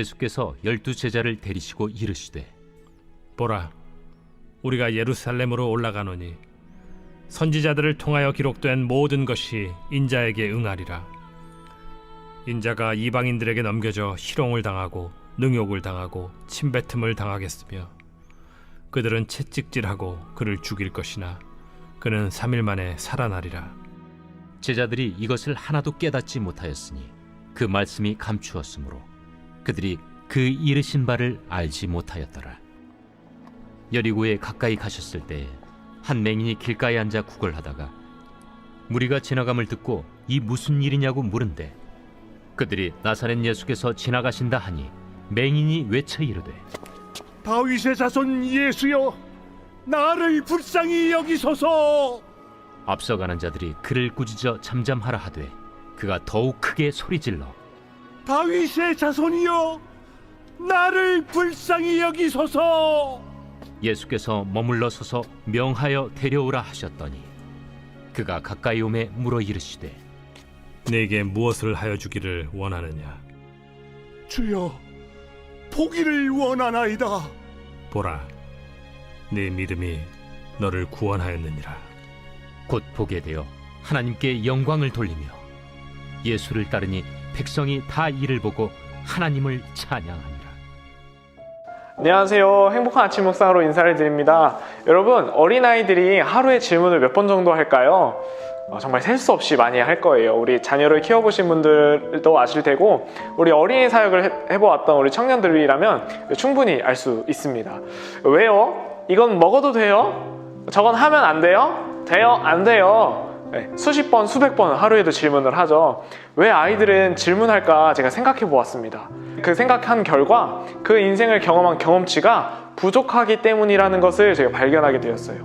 예수께서 12 제자를 데리시고 이르시되 보라, 우리가 예루살렘으로 올라가노니 선지자들을 통하여 기록된 모든 것이 인자에게 응하리라. 인자가 이방인들에게 넘겨져 희롱을 당하고 능욕을 당하고 침뱉음을 당하겠으며 그들은 채찍질하고 그를 죽일 것이나 그는 3일 만에 살아나리라. 제자들이 이것을 하나도 깨닫지 못하였으니 그 말씀이 감추었으므로 그들이 그 이르신 바를 알지 못하였더라. 여리고에 가까이 가셨을 때에 한 맹인이 길가에 앉아 구걸하다가 무리가 지나감을 듣고 이 무슨 일이냐고 물은데 그들이 나사렛 예수께서 지나가신다 하니 맹인이 외쳐 이르되 다윗의 자손 예수여, 나를 불쌍히 여기소서. 앞서가는 자들이 그를 꾸짖어 잠잠하라 하되 그가 더욱 크게 소리질러 다윗의 자손이여, 나를 불쌍히 여기소서. 예수께서 머물러 서서 명하여 데려오라 하셨더니 그가 가까이 오매 물어 이르시되 네게 무엇을 하여 주기를 원하느냐? 주여, 보기를 원하나이다. 보라, 네 믿음이 너를 구원하였느니라. 곧 보게 되어 하나님께 영광을 돌리며 예수를 따르니 백성이 다 이를 보고 하나님을 찬양하니라. 안녕하세요. 행복한 아침 묵상으로 인사를 드립니다. 여러분, 어린아이들이 하루에 질문을 몇 번 정도 할까요? 정말 셀 수 없이 많이 할 거예요. 우리 자녀를 키워보신 분들도 아실 테고 우리 어린이 사역을 해보았던 우리 청년들이라면 충분히 알 수 있습니다. 왜요? 이건 먹어도 돼요? 저건 하면 안 돼요? 돼요? 안 돼요? 네, 수십 번, 수백 번 하루에도 질문을 하죠. 왜 아이들은 질문할까 제가 생각해 보았습니다. 그 생각한 결과 그 인생을 경험한 경험치가 부족하기 때문이라는 것을 제가 발견하게 되었어요.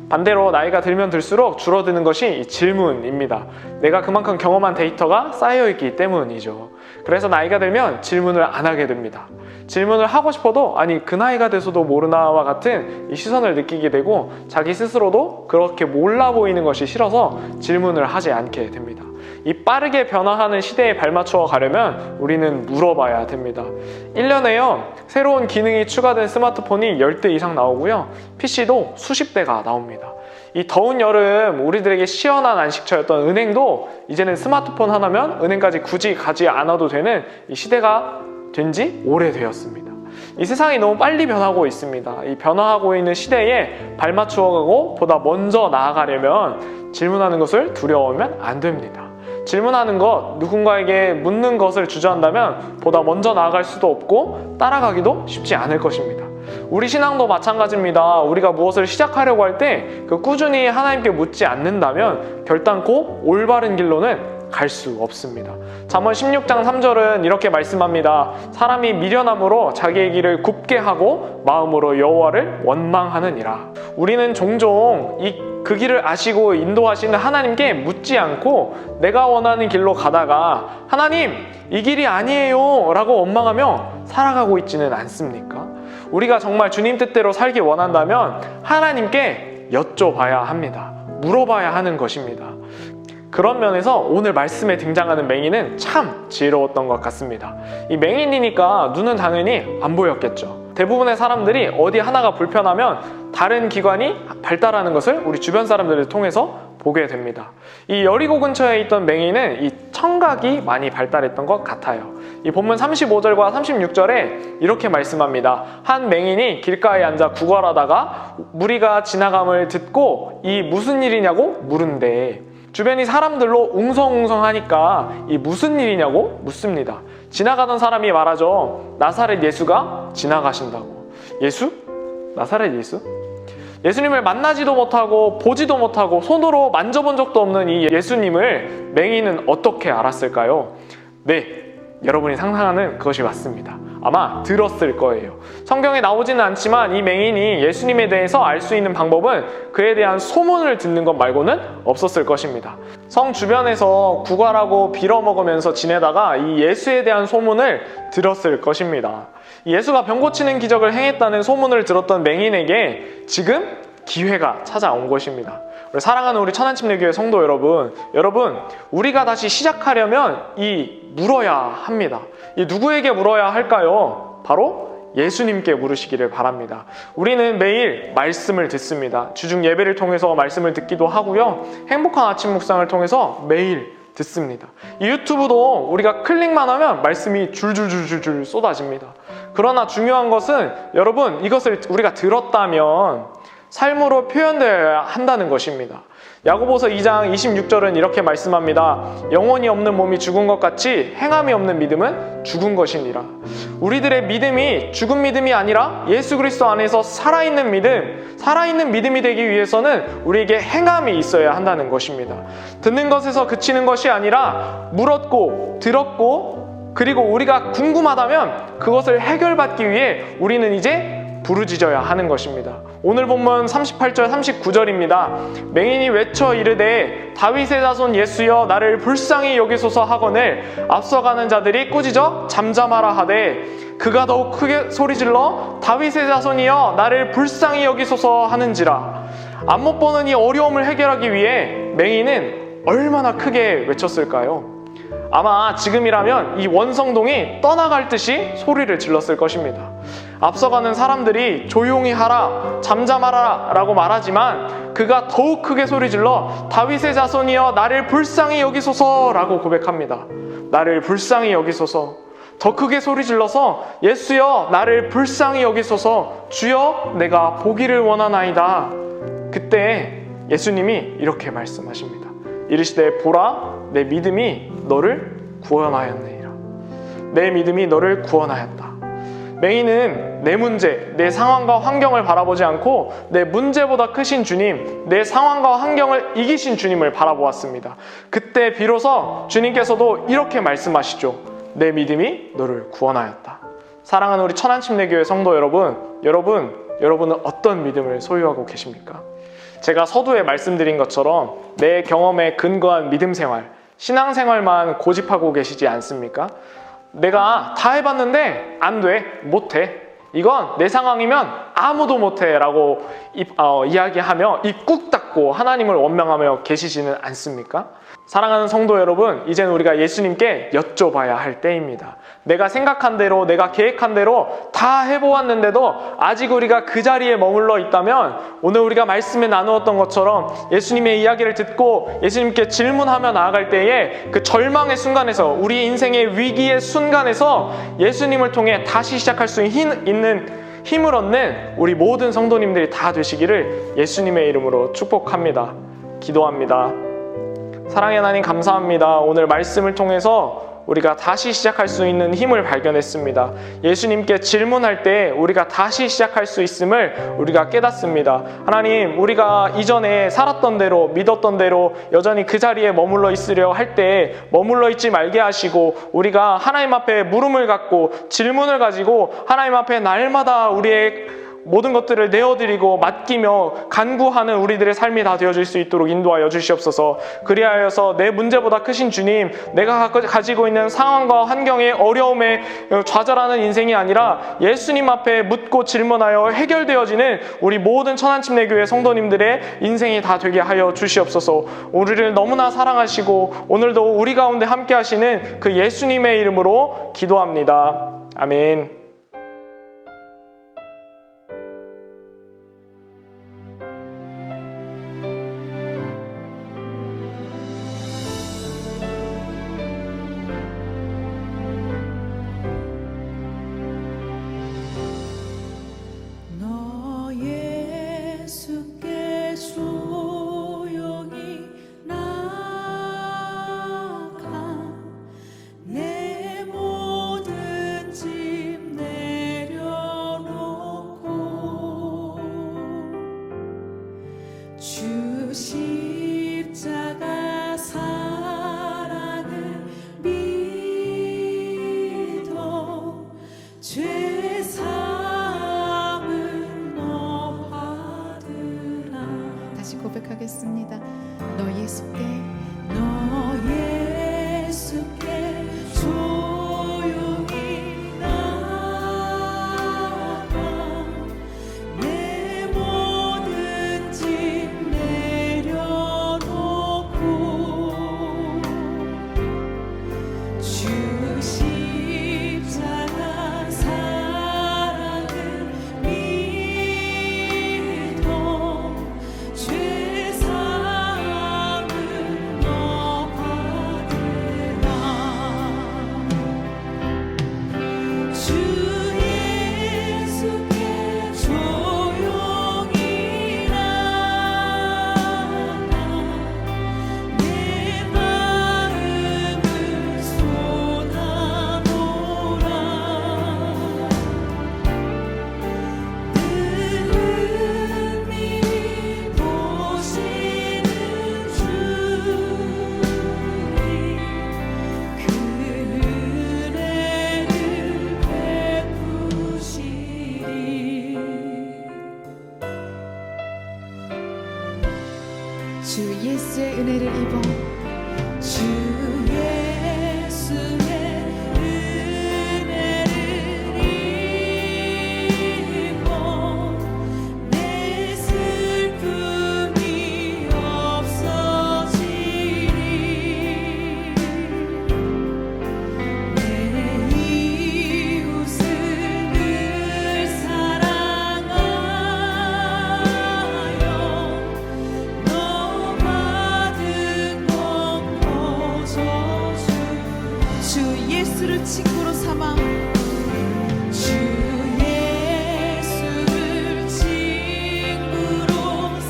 반대로 나이가 들면 들수록 줄어드는 것이 이 질문입니다. 내가 그만큼 경험한 데이터가 쌓여있기 때문이죠. 그래서 나이가 들면 질문을 안 하게 됩니다. 질문을 하고 싶어도 아니 그 나이가 돼서도 모르나와 같은 이 시선을 느끼게 되고 자기 스스로도 그렇게 몰라 보이는 것이 싫어서 질문을 하지 않게 됩니다. 이 빠르게 변화하는 시대에 발맞추어 가려면 우리는 물어봐야 됩니다. 1년에요 새로운 기능이 추가된 스마트폰이 10대 이상 나오고요, PC도 수십 대가 나옵니다. 이 더운 여름 우리들에게 시원한 안식처였던 은행도 이제는 스마트폰 하나면 은행까지 굳이 가지 않아도 되는 이 시대가 된 지 오래되었습니다. 이 세상이 너무 빨리 변하고 있습니다. 이 변화하고 있는 시대에 발맞추어 가고 보다 먼저 나아가려면 질문하는 것을 두려워하면 안 됩니다. 질문하는 것, 누군가에게 묻는 것을 주저한다면 보다 먼저 나아갈 수도 없고 따라가기도 쉽지 않을 것입니다. 우리 신앙도 마찬가지입니다. 우리가 무엇을 시작하려고 할 때 그 꾸준히 하나님께 묻지 않는다면 결단코 올바른 길로는 갈 수 없습니다. 잠언 16장 3절은 이렇게 말씀합니다. 사람이 미련함으로 자기의 길을 굽게 하고 마음으로 여호와를 원망하느니라. 우리는 종종 그 길을 아시고 인도하시는 하나님께 묻지 않고 내가 원하는 길로 가다가 하나님 이 길이 아니에요 라고 원망하며 살아가고 있지는 않습니까? 우리가 정말 주님 뜻대로 살기 원한다면 하나님께 여쭤봐야 합니다. 물어봐야 하는 것입니다. 그런 면에서 오늘 말씀에 등장하는 맹인은 참 지혜로웠던 것 같습니다. 이 맹인이니까 눈은 당연히 안 보였겠죠. 대부분의 사람들이 어디 하나가 불편하면 다른 기관이 발달하는 것을 우리 주변 사람들을 통해서 보게 됩니다. 이 여리고 근처에 있던 맹인은 이 청각이 많이 발달했던 것 같아요. 이 본문 35절과 36절에 이렇게 말씀합니다. 한 맹인이 길가에 앉아 구걸하다가 무리가 지나감을 듣고 이 무슨 일이냐고 물은데 주변이 사람들로 웅성웅성하니까 이 무슨 일이냐고 묻습니다. 지나가던 사람이 말하죠. 나사렛 예수가 지나가신다고. 예수? 나사렛 예수? 예수님을 만나지도 못하고 보지도 못하고 손으로 만져본 적도 없는 이 예수님을 맹인은 어떻게 알았을까요? 네, 여러분이 상상하는 그것이 맞습니다. 아마 들었을 거예요. 성경에 나오지는 않지만 이 맹인이 예수님에 대해서 알 수 있는 방법은 그에 대한 소문을 듣는 것 말고는 없었을 것입니다. 성 주변에서 구걸하고 빌어먹으면서 지내다가 이 예수에 대한 소문을 들었을 것입니다. 예수가 병 고치는 기적을 행했다는 소문을 들었던 맹인에게 지금 기회가 찾아온 것입니다. 사랑하는 우리 천안침례교회 성도 여러분, 우리가 다시 시작하려면 물어야 합니다. 이 누구에게 물어야 할까요? 바로 예수님께 물으시기를 바랍니다. 우리는 매일 말씀을 듣습니다. 주중 예배를 통해서 말씀을 듣기도 하고요. 행복한 아침 묵상을 통해서 매일 듣습니다. 이 유튜브도 우리가 클릭만 하면 말씀이 줄줄줄줄 쏟아집니다. 그러나 중요한 것은 여러분, 이것을 우리가 들었다면 삶으로 표현되어야 한다는 것입니다. 야고보서 2장 26절은 이렇게 말씀합니다. 영혼이 없는 몸이 죽은 것 같이 행함이 없는 믿음은 죽은 것이니라. 우리들의 믿음이 죽은 믿음이 아니라 예수 그리스도 안에서 살아있는 믿음이 되기 위해서는 우리에게 행함이 있어야 한다는 것입니다. 듣는 것에서 그치는 것이 아니라 물었고 들었고 그리고 우리가 궁금하다면 그것을 해결받기 위해 우리는 이제 부르짖어야 하는 것입니다. 오늘 본문 38절 39절입니다. 맹인이 외쳐 이르되 다윗의 자손 예수여 나를 불쌍히 여기소서 하거늘 앞서가는 자들이 꾸짖어 잠잠하라 하되 그가 더욱 크게 소리질러 다윗의 자손이여 나를 불쌍히 여기소서 하는지라. 안못 보는 이 어려움을 해결하기 위해 맹인은 얼마나 크게 외쳤을까요? 아마 지금이라면 이 원성동이 떠나갈 듯이 소리를 질렀을 것입니다. 앞서가는 사람들이 조용히 하라, 잠잠하라 라고 말하지만 그가 더욱 크게 소리질러 다윗의 자손이여 나를 불쌍히 여기소서 라고 고백합니다. 나를 불쌍히 여기소서. 더 크게 소리질러서 예수여 나를 불쌍히 여기소서. 주여 내가 보기를 원하나이다. 그때 예수님이 이렇게 말씀하십니다. 이르시되 보라 내 믿음이 너를 구원하였느니라. 내 믿음이 너를 구원하였다. 맹인은 내 문제, 내 상황과 환경을 바라보지 않고 내 문제보다 크신 주님, 내 상황과 환경을 이기신 주님을 바라보았습니다. 그때 비로소 주님께서도 이렇게 말씀하시죠. 내 믿음이 너를 구원하였다. 사랑하는 우리 천안침례교회 성도 여러분은 어떤 믿음을 소유하고 계십니까? 제가 서두에 말씀드린 것처럼 내 경험에 근거한 믿음 생활, 신앙생활만 고집하고 계시지 않습니까? 내가 다 해봤는데 안 돼, 못해. 이건 내 상황이면 아무도 못해 라고 이야기하며 입 꾹 닫고 하나님을 원망하며 계시지는 않습니까? 사랑하는 성도 여러분, 이제는 우리가 예수님께 여쭤봐야 할 때입니다. 내가 생각한 대로, 내가 계획한 대로 다 해보았는데도 아직 우리가 그 자리에 머물러 있다면 오늘 우리가 말씀에 나누었던 것처럼 예수님의 이야기를 듣고 예수님께 질문하며 나아갈 때에 그 절망의 순간에서, 우리 인생의 위기의 순간에서 예수님을 통해 다시 시작할 수 있는 힘을 얻는 우리 모든 성도님들이 다 되시기를 예수님의 이름으로 축복합니다. 기도합니다. 사랑의 하나님 감사합니다. 오늘 말씀을 통해서 우리가 다시 시작할 수 있는 힘을 발견했습니다. 예수님께 질문할 때 우리가 다시 시작할 수 있음을 우리가 깨닫습니다. 하나님, 우리가 이전에 살았던 대로, 믿었던 대로 여전히 그 자리에 머물러 있으려 할 때 머물러 있지 말게 하시고, 우리가 하나님 앞에 물음을 갖고 질문을 가지고 하나님 앞에 날마다 우리의 모든 것들을 내어드리고 맡기며 간구하는 우리들의 삶이 다 되어질 수 있도록 인도하여 주시옵소서. 그리하여서 내 문제보다 크신 주님, 내가 가지고 있는 상황과 환경의 어려움에 좌절하는 인생이 아니라 예수님 앞에 묻고 질문하여 해결되어지는 우리 모든 천안침례교회 성도님들의 인생이 다 되게 하여 주시옵소서. 우리를 너무나 사랑하시고 오늘도 우리 가운데 함께 하시는 그 예수님의 이름으로 기도합니다. 아멘. 십자가 사랑을 믿어 죄 사함을 너 받으라. 다시 고백하겠습니다. 너 예수께 조용히 나가 내 모든 짐 내려 주 예수의 은혜를 입어 주 예수의 은혜를 입어 내 슬픔이 없어지리 내 이웃을 늘 사랑하여 너 받은 것 거저주 주 예수를 친구로 삼아 주 예수를 친구로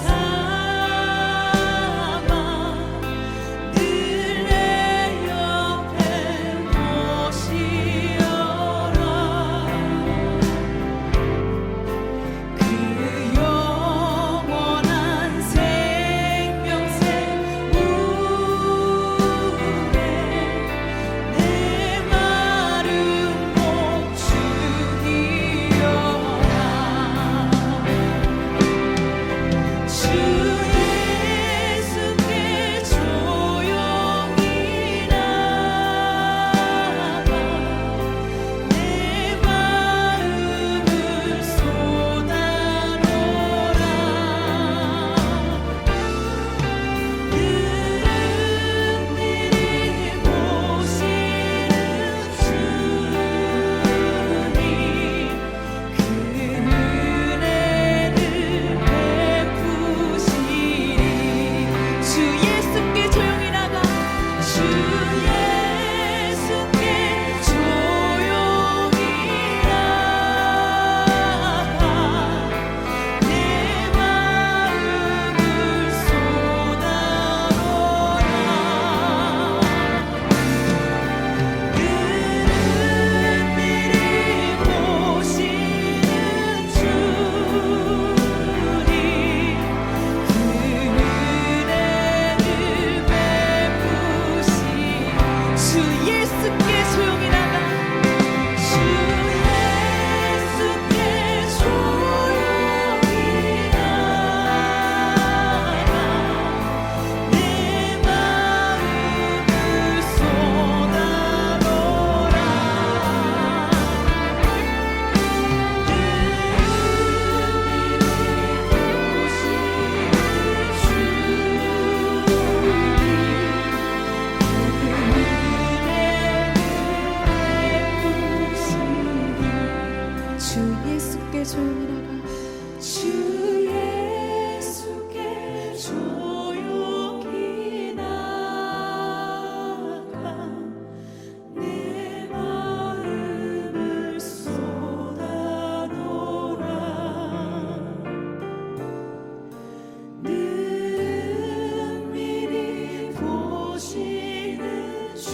삼아 늘 내 옆에 모시어라 그 영원한 생명새 우에 내 마른 목 죽이어라 주 예수께 조용히 나가 내 마음을 쏟아놓으라 은밀히 보시는 주님 그 은혜를 베푸시리 주 예수께 조용히 나가 주 예수께 조용히 나가 내 마음을 쏟아놓으라 은밀히 보시는 주님 그 은혜를 베푸시 주 예수께 조용히 나가 주 예수께 조용히 나가 내 마음을 쏟아놓으라 주 예수께 조용히 나가 주 예수께 조용히 나가 내 마음을 쏟아놓으라 은밀히 보시는 주님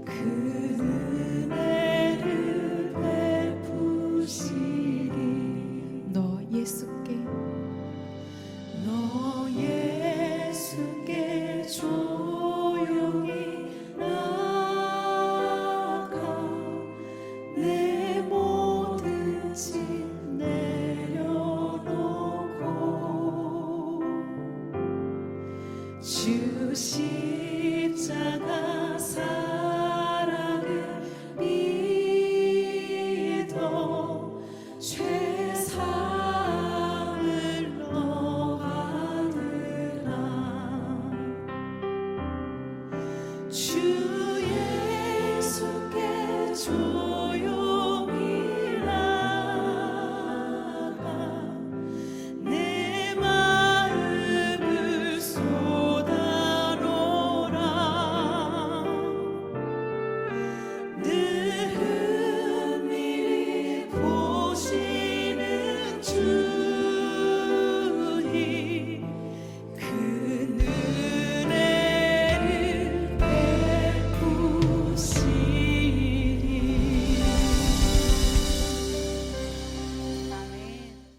그 은혜를 베푸시리 너 예수께 조용히 나가 내 모든 짐 내려놓고 주 십자가 사랑을 믿어 죄사함을 너 받으라 주